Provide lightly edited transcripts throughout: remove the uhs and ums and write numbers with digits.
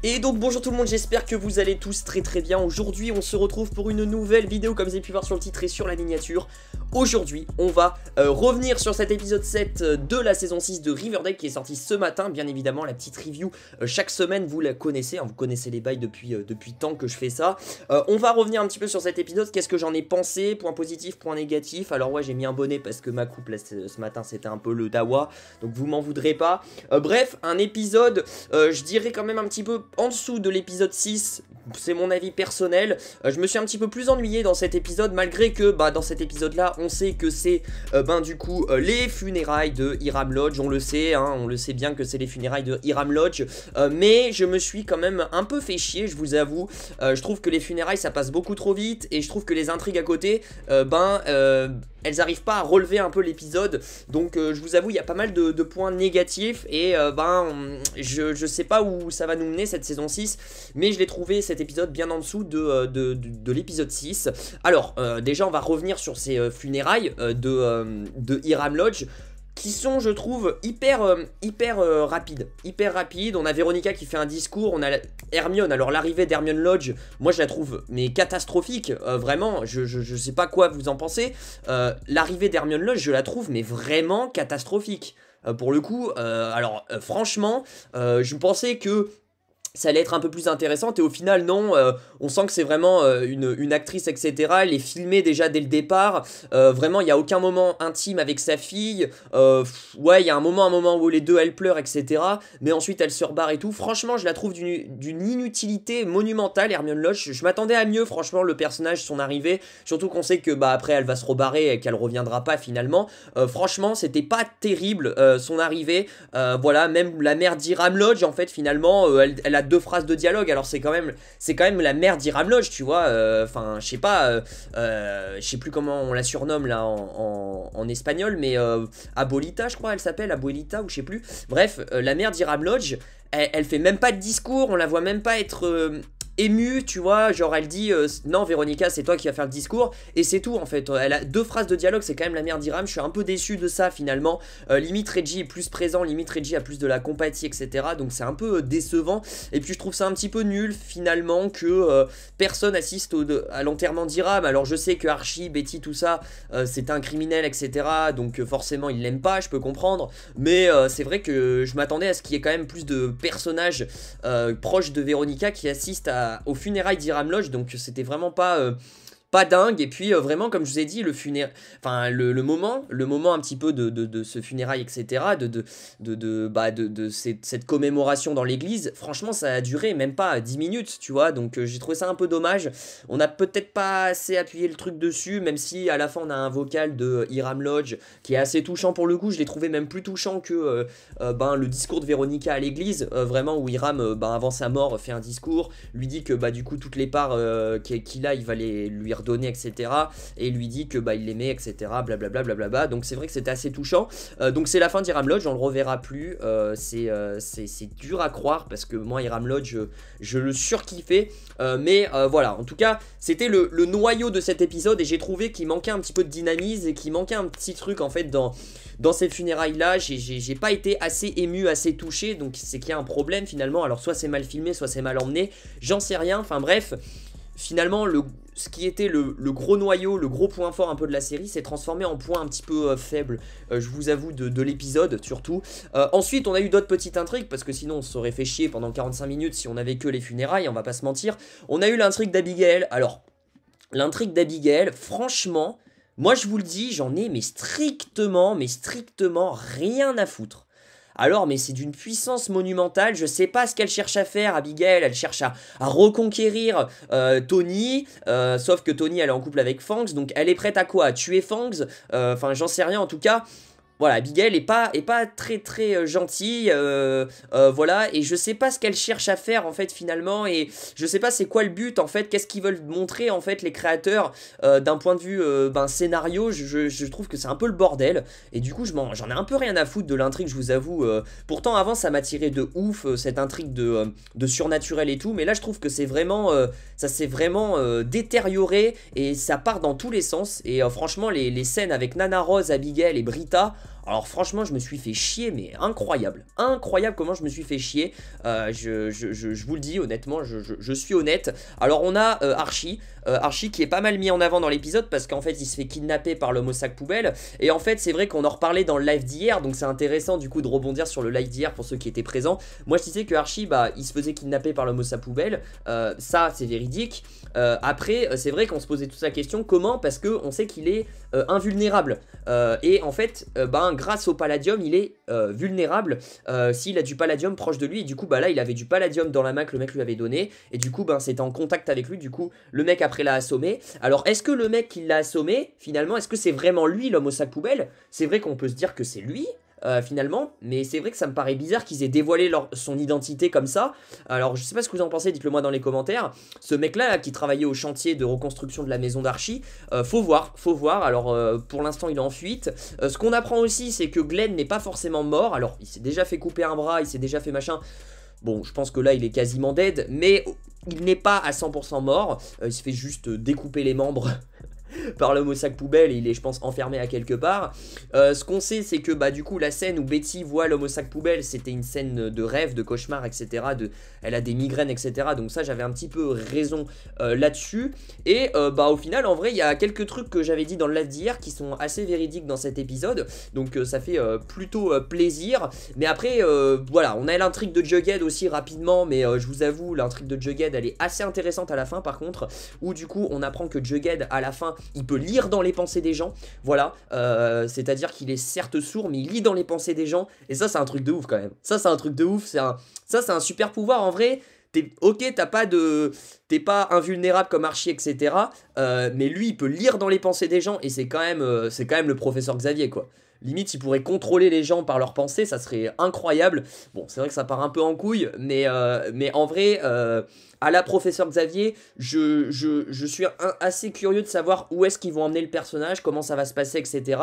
Et donc bonjour tout le monde, j'espère que vous allez tous très bien. Aujourd'hui on se retrouve pour une nouvelle vidéo comme vous avez pu voir sur le titre et sur la miniature. Aujourd'hui on va revenir sur cet épisode 7 de la saison 6 de Riverdale qui est sorti ce matin. Bien évidemment la petite review chaque semaine vous la connaissez, hein, vous connaissez les bails depuis tant que je fais ça. On va revenir un petit peu sur cet épisode, qu'est-ce que j'en ai pensé, point positif, point négatif. Alors ouais j'ai mis un bonnet parce que ma coupe là, ce matin c'était un peu le dawa, donc vous m'en voudrez pas. Bref un épisode je dirais quand même un petit peu en dessous de l'épisode 6, c'est mon avis personnel. Je me suis un petit peu plus ennuyé dans cet épisode, malgré que dans cet épisode là on sait que c'est du coup les funérailles de Hiram Lodge. On le sait, hein, on le sait bien que c'est les funérailles de Hiram Lodge, mais je me suis quand même un peu fait chier, je vous avoue. Je trouve que les funérailles ça passe beaucoup trop vite, et je trouve que les intrigues à côté elles arrivent pas à relever un peu l'épisode. Donc je vous avoue il y a pas mal de points négatifs, et je sais pas où ça va nous mener cette saison 6, mais je l'ai trouvé cet épisode bien en dessous de l'épisode 6. Alors déjà on va revenir sur ces funérailles de Hiram Lodge, qui sont, je trouve, hyper rapides. On a Veronica qui fait un discours, on a Hermione. Alors l'arrivée d'Hermione Lodge, moi je la trouve mais catastrophique, vraiment, je sais pas quoi vous en pensez. L'arrivée d'Hermione Lodge, je la trouve mais vraiment catastrophique. Pour le coup, franchement, je pensais que ça allait être un peu plus intéressante, et au final non, on sent que c'est vraiment une actrice, etc. Elle est filmée déjà dès le départ, vraiment il n'y a aucun moment intime avec sa fille. Ouais, il y a un moment où les deux elles pleurent, etc. Mais ensuite elle se rebarre et tout. Franchement je la trouve d'une inutilité monumentale, Hermione Lodge. Je m'attendais à mieux, franchement, le personnage, son arrivée, surtout qu'on sait que après elle va se rebarrer et qu'elle reviendra pas finalement. Franchement c'était pas terrible son arrivée. Voilà, même la mère d'Hiram Lodge en fait finalement elle a 2 phrases de dialogue. Alors c'est quand même la mère d'Hiram Lodge, tu vois. Enfin je sais pas, je sais plus comment on la surnomme là en espagnol, mais Abuelita je crois elle s'appelle, Abuelita ou je sais plus. Bref, la mère d'Hiram Lodge, elle fait même pas de discours, on la voit même pas être émue, tu vois, genre elle dit non Véronica c'est toi qui vas faire le discours, et c'est tout en fait. Elle a 2 phrases de dialogue, c'est quand même la mère d'Hiram. Je suis un peu déçu de ça finalement. Limite Reggie est plus présent, limite Reggie a plus de la compatie, etc. Donc c'est un peu décevant, et puis je trouve ça un petit peu nul finalement que personne assiste à l'enterrement d'Hiram. Alors je sais que Archie, Betty, tout ça c'est un criminel, etc. Donc forcément ils l'aiment pas, je peux comprendre, mais c'est vrai que je m'attendais à ce qu'il y ait quand même plus de personnages proches de Véronica qui assistent aux funérailles d'Hiram Lodge. Donc c'était vraiment pas dingue. Et puis vraiment comme je vous ai dit, le moment un petit peu de ce funérail, etc. de cette commémoration dans l'église, franchement ça a duré même pas 10 minutes, tu vois. Donc j'ai trouvé ça un peu dommage. On a peut-être pas assez appuyé le truc dessus, même si à la fin on a un vocal de Hiram Lodge qui est assez touchant pour le coup. Je l'ai trouvé même plus touchant que le discours de Véronica à l'église, vraiment, où Hiram avant sa mort fait un discours, lui dit que du coup toutes les parts qu'il a il va lui redonner, etc. Et il lui dit que il l'aimait, etc. Blablabla. Donc c'est vrai que c'était assez touchant. Donc c'est la fin d'Hiram Lodge, on le reverra plus. C'est dur à croire parce que moi Hiram Lodge je le surkiffais. Mais voilà, en tout cas c'était le noyau de cet épisode, et j'ai trouvé qu'il manquait un petit peu de dynamisme et qu'il manquait un petit truc en fait dans ces funérailles là. J'ai pas été assez ému, assez touché, donc c'est qu'il y a un problème finalement. Alors soit c'est mal filmé, soit c'est mal emmené, j'en sais rien. Enfin bref, finalement ce qui était le gros noyau, le gros point fort un peu de la série, s'est transformé en point un petit peu faible, je vous avoue, de l'épisode surtout. Ensuite on a eu d'autres petites intrigues, parce que sinon on s'aurait fait chier pendant 45 minutes si on avait que les funérailles, on va pas se mentir. On a eu l'intrigue d'Abigail. Alors l'intrigue d'Abigail, franchement, moi je vous le dis, j'en ai strictement rien à foutre. Alors mais c'est d'une puissance monumentale. Je sais pas ce qu'elle cherche à faire, Abigail. Elle cherche à reconquérir Tony, sauf que Tony elle est en couple avec Fangs, donc elle est prête à quoi? À tuer Fangs? Enfin j'en sais rien, en tout cas. Voilà, Abigail est pas très gentille, voilà, et je sais pas ce qu'elle cherche à faire en fait finalement, et je sais pas c'est quoi le but en fait, qu'est-ce qu'ils veulent montrer en fait les créateurs d'un point de vue scénario. Je trouve que c'est un peu le bordel, et du coup j'en ai un peu rien à foutre de l'intrigue, je vous avoue. Pourtant avant ça m'attirait de ouf, cette intrigue de surnaturel et tout, mais là je trouve que c'est vraiment, ça s'est vraiment détérioré, et ça part dans tous les sens, et franchement les scènes avec Nana Rose, Abigail et Britta, Alors franchement, je me suis fait chier, mais incroyable. Incroyable comment je me suis fait chier. Je vous le dis honnêtement, je suis honnête. Alors on a Archie. Archie qui est pas mal mis en avant dans l'épisode parce qu'en fait il se fait kidnapper par l'homme au sac poubelle. Et en fait c'est vrai qu'on en reparlait dans le live d'hier, donc c'est intéressant du coup de rebondir sur le live d'hier pour ceux qui étaient présents. Moi je disais que Archie, bah il se faisait kidnapper par l'homme au sac poubelle. Ça c'est véridique. Après c'est vrai qu'on se posait toute la question comment, parce qu'on sait qu'il est invulnérable. Et en fait grâce au palladium il est vulnérable s'il a du palladium proche de lui. Et du coup bah là il avait du palladium dans la main que le mec lui avait donné. Et du coup c'était en contact avec lui. Du coup le mec après l'a assommé. Alors est-ce que le mec qui l'a assommé finalement, est-ce que c'est vraiment lui l'homme au sac poubelle? C'est vrai qu'on peut se dire que c'est lui finalement, mais c'est vrai que ça me paraît bizarre qu'ils aient dévoilé son identité comme ça. Alors je sais pas ce que vous en pensez, dites-le moi dans les commentaires. Ce mec là, qui travaillait au chantier de reconstruction de la maison d'Archie, faut voir. Alors pour l'instant il est en fuite. Ce qu'on apprend aussi c'est que Glenn n'est pas forcément mort. Alors il s'est déjà fait couper un bras, il s'est déjà fait machin. Bon, je pense que là, il est quasiment dead, mais il n'est pas à 100% mort. Il se fait juste découper les membres par l'homme au sac poubelle et il est, je pense, enfermé à quelque part. Ce qu'on sait, c'est que bah du coup la scène où Betty voit l'homme au sac poubelle, c'était une scène de rêve, de cauchemar, etc. Elle a des migraines, etc. Donc ça, j'avais un petit peu raison là-dessus. Et bah au final, en vrai, il y a quelques trucs que j'avais dit dans le live d'hier qui sont assez véridiques dans cet épisode. Donc ça fait plutôt plaisir. Mais après, voilà, on a l'intrigue de Jughead aussi rapidement, mais je vous avoue, l'intrigue de Jughead, elle est assez intéressante à la fin par contre, où du coup on apprend que Jughead à la fin il peut lire dans les pensées des gens, voilà, c'est-à-dire qu'il est certes sourd mais il lit dans les pensées des gens, et ça c'est un truc de ouf quand même, ça c'est un truc de ouf, ça c'est un super pouvoir en vrai. Ok, t'es pas invulnérable comme Archie, etc. Mais lui, il peut lire dans les pensées des gens, et c'est quand même le professeur Xavier, quoi. Limite, il pourrait contrôler les gens par leurs pensées, ça serait incroyable. Bon, c'est vrai que ça part un peu en couille, mais en vrai, à la professeur Xavier, je suis assez curieux de savoir où est-ce qu'ils vont emmener le personnage, comment ça va se passer, etc.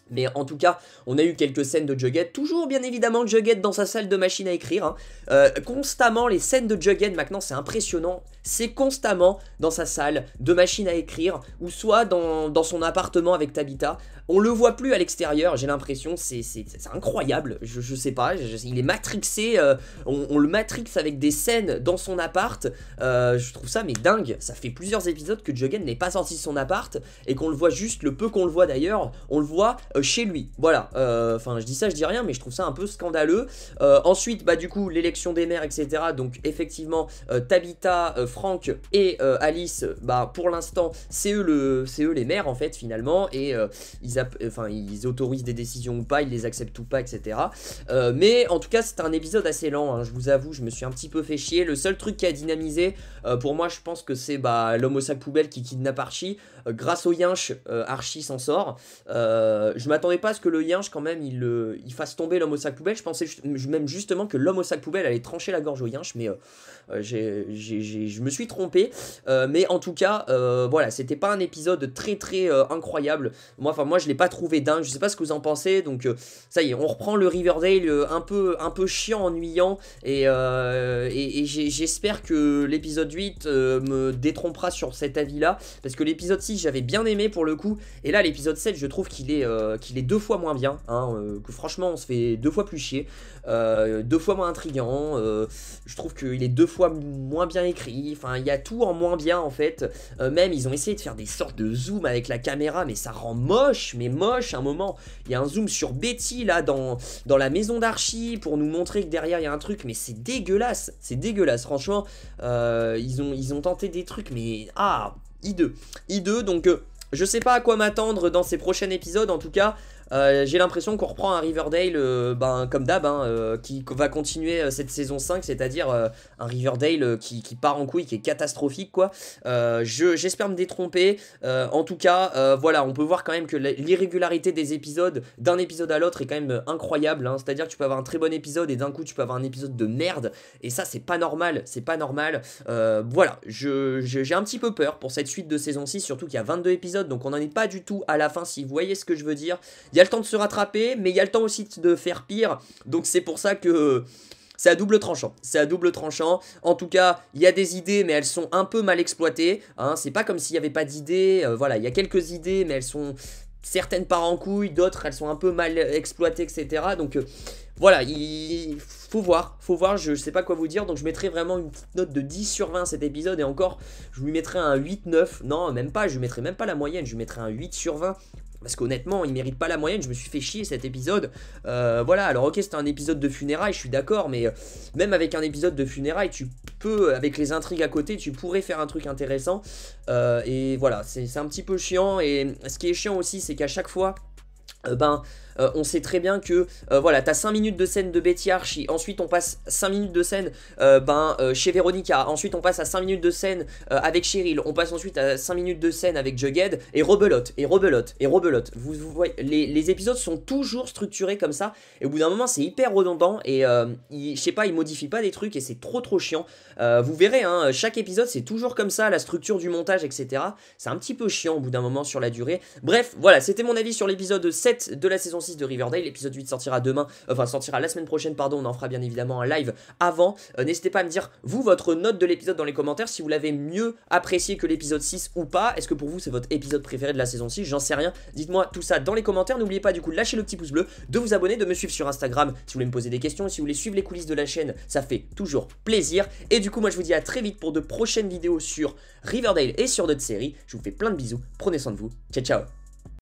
Mais en tout cas, on a eu quelques scènes de Jughead, toujours bien évidemment Jughead dans sa salle de machine à écrire, hein. Constamment les scènes de Jughead maintenant, c'est impressionnant, c'est constamment dans sa salle de machine à écrire, ou soit dans son appartement avec Tabitha. On le voit plus à l'extérieur, j'ai l'impression, c'est incroyable, je sais pas, il est matrixé, on le matrixe avec des scènes dans son appart, je trouve ça mais dingue. Ça fait plusieurs épisodes que Jughead n'est pas sorti de son appart, et qu'on le voit juste, le peu qu'on le voit d'ailleurs, on le voit chez lui, voilà, enfin je dis ça, je dis rien, mais je trouve ça un peu scandaleux. Ensuite, bah du coup, l'élection des maires, etc. Donc effectivement, Tabitha, Frank et Alice, bah pour l'instant, c'est eux les maires en fait finalement, et ils autorisent des décisions ou pas, ils les acceptent ou pas, etc. Mais en tout cas, c'est un épisode assez lent, hein, je vous avoue, je me suis un petit peu fait chier. Le seul truc qui a dynamisé, pour moi, je pense que c'est l'homme au sac poubelle qui kidnappe Archie. Grâce au yinche, Archie s'en sort. Je m'attendais pas à ce que le yinche quand même il fasse tomber l'homme au sac poubelle. Je pensais même justement que l'homme au sac poubelle allait trancher la gorge au yinche, mais je me suis trompé. Mais en tout cas, voilà, c'était pas un épisode très incroyable. Moi je l'ai pas trouvé dingue. Je sais pas ce que vous en pensez. Donc ça y est, on reprend le Riverdale un peu chiant, ennuyant, et j'espère que l'épisode 8 me détrompera sur cet avis là, parce que l'épisode 6 j'avais bien aimé pour le coup, et là l'épisode 7 je trouve qu'il est 2 fois moins bien, hein, que franchement on se fait 2 fois plus chier, 2 fois moins intriguant, je trouve qu'il est 2 fois moins bien écrit, enfin il y a tout en moins bien en fait. Même ils ont essayé de faire des sortes de zoom avec la caméra, mais ça rend moche, à un moment. Il y a un zoom sur Betty là dans la maison d'Archie pour nous montrer que derrière il y a un truc, mais c'est dégueulasse, franchement. Ils ont tenté des trucs, mais hideux, donc je sais pas à quoi m'attendre dans ces prochains épisodes. En tout cas, j'ai l'impression qu'on reprend un Riverdale comme d'hab, hein, qui va continuer cette saison 5, c'est-à-dire un Riverdale qui part en couille, qui est catastrophique, quoi. J'espère me détromper. En tout cas, voilà, on peut voir quand même que l'irrégularité des épisodes d'un épisode à l'autre est quand même incroyable, hein. C'est-à-dire que tu peux avoir un très bon épisode et d'un coup tu peux avoir un épisode de merde, et ça c'est pas normal, voilà, j'ai un petit peu peur pour cette suite de saison 6, surtout qu'il y a 22 épisodes, donc on n'en est pas du tout à la fin, si vous voyez ce que je veux dire. Il y a le temps de se rattraper, mais il y a le temps aussi de faire pire, donc c'est pour ça que c'est à double tranchant, En tout cas, il y a des idées, mais elles sont un peu mal exploitées, hein. C'est pas comme s'il n'y avait pas d'idées, voilà, il y a quelques idées, mais elles sont certaines partent en couille, d'autres elles sont un peu mal exploitées, etc. Donc voilà, il faut voir, je sais pas quoi vous dire. Donc je mettrai vraiment une petite note de 10 sur 20 cet épisode. Et encore, je lui mettrai un 8-9, non même pas, je lui mettrai même pas la moyenne, je lui mettrai un 8 sur 20. Parce qu'honnêtement, il mérite pas la moyenne, je me suis fait chier cet épisode. Voilà, alors ok, c'était un épisode de funérailles, je suis d'accord, mais même avec un épisode de funérailles, tu peux, avec les intrigues à côté, tu pourrais faire un truc intéressant. Et voilà, c'est un petit peu chiant. Et ce qui est chiant aussi, c'est qu'à chaque fois, on sait très bien que voilà, t'as 5 minutes de scène de Betty Archie, ensuite on passe 5 minutes de scène chez Veronica, ensuite on passe à 5 minutes de scène avec Cheryl, on passe ensuite à 5 minutes de scène avec Jughead, et rebelote, et rebelote, et rebelote. Vous voyez, les épisodes sont toujours structurés comme ça, et au bout d'un moment c'est hyper redondant, et je sais pas, ils modifient pas des trucs, et c'est trop chiant. Vous verrez, hein, chaque épisode c'est toujours comme ça, la structure du montage, etc. C'est un petit peu chiant au bout d'un moment sur la durée. Bref, voilà, c'était mon avis sur l'épisode 7 de la saison 6 de Riverdale. L'épisode 8 sortira demain, enfin sortira la semaine prochaine, pardon. On en fera bien évidemment un live avant. N'hésitez pas à me dire, vous, votre note de l'épisode dans les commentaires, si vous l'avez mieux apprécié que l'épisode 6 ou pas. Est-ce que pour vous c'est votre épisode préféré de la saison 6? J'en sais rien. Dites-moi tout ça dans les commentaires. N'oubliez pas du coup de lâcher le petit pouce bleu, de vous abonner, de me suivre sur Instagram si vous voulez me poser des questions, et si vous voulez suivre les coulisses de la chaîne, ça fait toujours plaisir. Et du coup moi je vous dis à très vite pour de prochaines vidéos sur Riverdale et sur d'autres séries. Je vous fais plein de bisous, prenez soin de vous, ciao ciao.